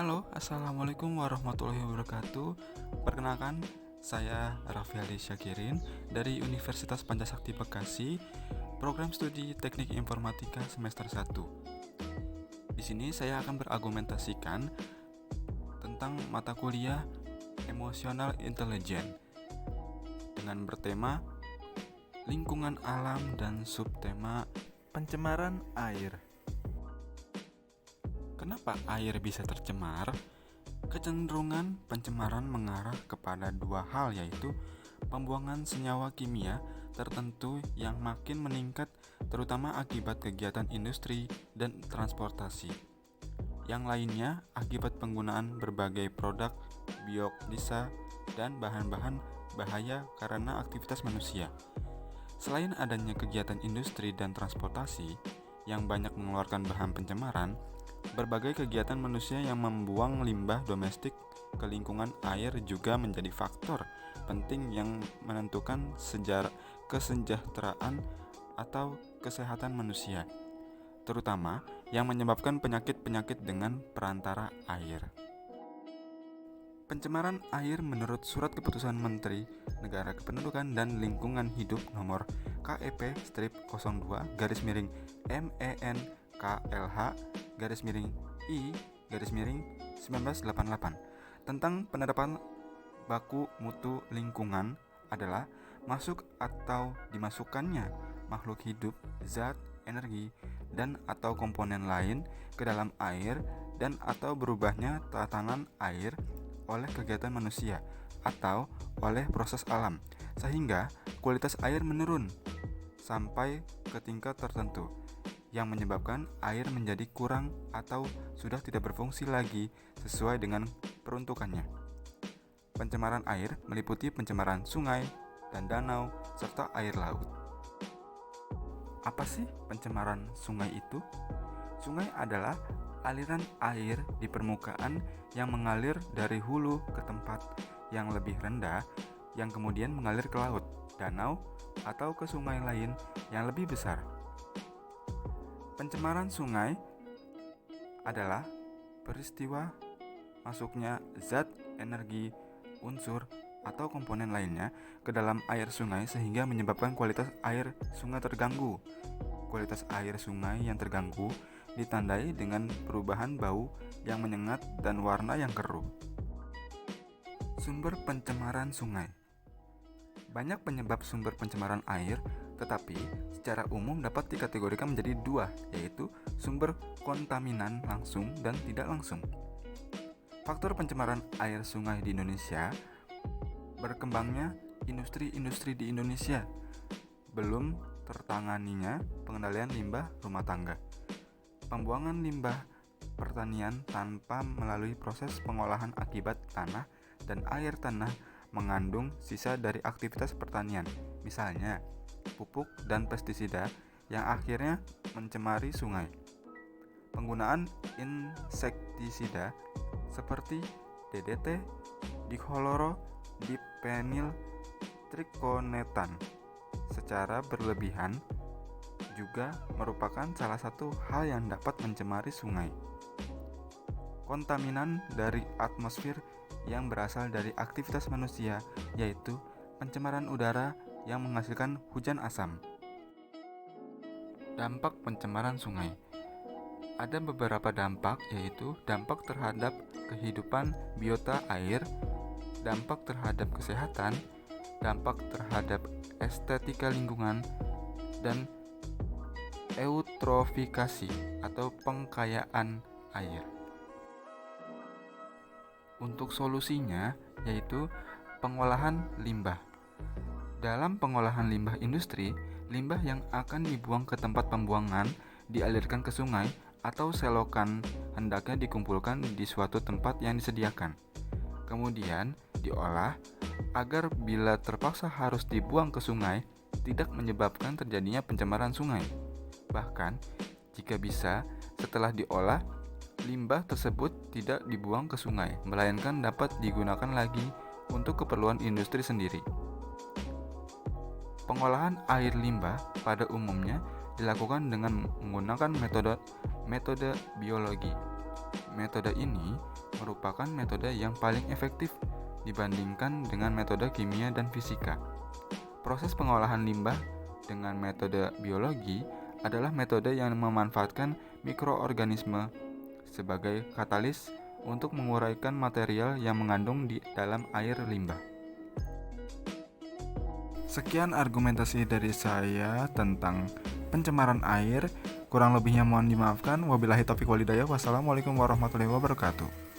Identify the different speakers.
Speaker 1: Halo, Assalamualaikum warahmatullahi wabarakatuh. Perkenalkan, saya Raffi Ali Syakirin dari Universitas Pancasakti Bekasi, program studi Teknik Informatika semester 1. Di sini saya akan berargumentasikan tentang mata kuliah Emotional Intelligence dengan bertema lingkungan alam dan subtema pencemaran air. Kenapa air bisa tercemar? Kecenderungan pencemaran mengarah kepada dua hal, yaitu pembuangan senyawa kimia tertentu yang makin meningkat terutama akibat kegiatan industri dan transportasi. Yang lainnya akibat penggunaan berbagai produk biodiesel dan bahan-bahan bahaya karena aktivitas manusia. Selain adanya kegiatan industri dan transportasi yang banyak mengeluarkan bahan pencemaran, berbagai kegiatan manusia yang membuang limbah domestik ke lingkungan air juga menjadi faktor penting yang menentukan kesejahteraan atau kesehatan manusia, terutama yang menyebabkan penyakit-penyakit dengan perantara air. Pencemaran air menurut Surat Keputusan Menteri Negara Kependudukan dan Lingkungan Hidup Nomor KEP-02-MENKLH-I-1988 tentang penerapan baku mutu lingkungan adalah masuk atau dimasukkannya makhluk hidup, zat, energi, dan atau komponen lain ke dalam air dan atau berubahnya tatanan air oleh kegiatan manusia atau oleh proses alam sehingga kualitas air menurun sampai ke tingkat tertentu yang menyebabkan air menjadi kurang atau sudah tidak berfungsi lagi sesuai dengan peruntukannya. Pencemaran air meliputi pencemaran sungai dan danau serta air laut. Apa sih pencemaran sungai itu? Sungai adalah aliran air di permukaan yang mengalir dari hulu ke tempat yang lebih rendah yang kemudian mengalir ke laut, danau, atau ke sungai lain yang lebih besar. Pencemaran sungai adalah peristiwa masuknya zat, energi, unsur, atau komponen lainnya ke dalam air sungai sehingga menyebabkan kualitas air sungai terganggu. Kualitas air sungai yang terganggu ditandai dengan perubahan bau yang menyengat dan warna yang keruh. Sumber pencemaran sungai. Banyak penyebab sumber pencemaran air, tetapi secara umum dapat dikategorikan menjadi dua, yaitu sumber kontaminan langsung dan tidak langsung. Faktor pencemaran air sungai di Indonesia: berkembangnya industri-industri di Indonesia, belum tertanganinya pengendalian limbah rumah tangga, pembuangan limbah pertanian tanpa melalui proses pengolahan akibat tanah dan air tanah mengandung sisa dari aktivitas pertanian, misalnya pupuk dan pestisida yang akhirnya mencemari sungai. Penggunaan insektisida seperti DDT, dichloro, dipenyl trikonetan secara berlebihan juga merupakan salah satu hal yang dapat mencemari sungai. Kontaminan dari atmosfer yang berasal dari aktivitas manusia, yaitu pencemaran udara yang menghasilkan hujan asam. Dampak pencemaran sungai. Ada beberapa dampak, yaitu dampak terhadap kehidupan biota air, dampak terhadap kesehatan, dampak terhadap estetika lingkungan, dan eutrofikasi atau pengkayaan air. Untuk solusinya yaitu pengolahan limbah. Dalam pengolahan limbah industri, limbah yang akan dibuang ke tempat pembuangan dialirkan ke sungai atau selokan hendaknya dikumpulkan di suatu tempat yang disediakan. Kemudian diolah agar bila terpaksa harus dibuang ke sungai tidak menyebabkan terjadinya pencemaran sungai. Bahkan, jika bisa, setelah diolah, limbah tersebut tidak dibuang ke sungai, melainkan dapat digunakan lagi untuk keperluan industri sendiri. Pengolahan air limbah pada umumnya dilakukan dengan menggunakan metode biologi. Metode ini merupakan metode yang paling efektif dibandingkan dengan metode kimia dan fisika. Proses pengolahan limbah dengan metode biologi adalah metode yang memanfaatkan mikroorganisme sebagai katalis untuk menguraikan material yang mengandung di dalam air limbah. Sekian argumentasi dari saya tentang pencemaran air. Kurang lebihnya mohon dimaafkan. Wabillahi taufiq walhidayah. Wassalamualaikum warahmatullahi wabarakatuh.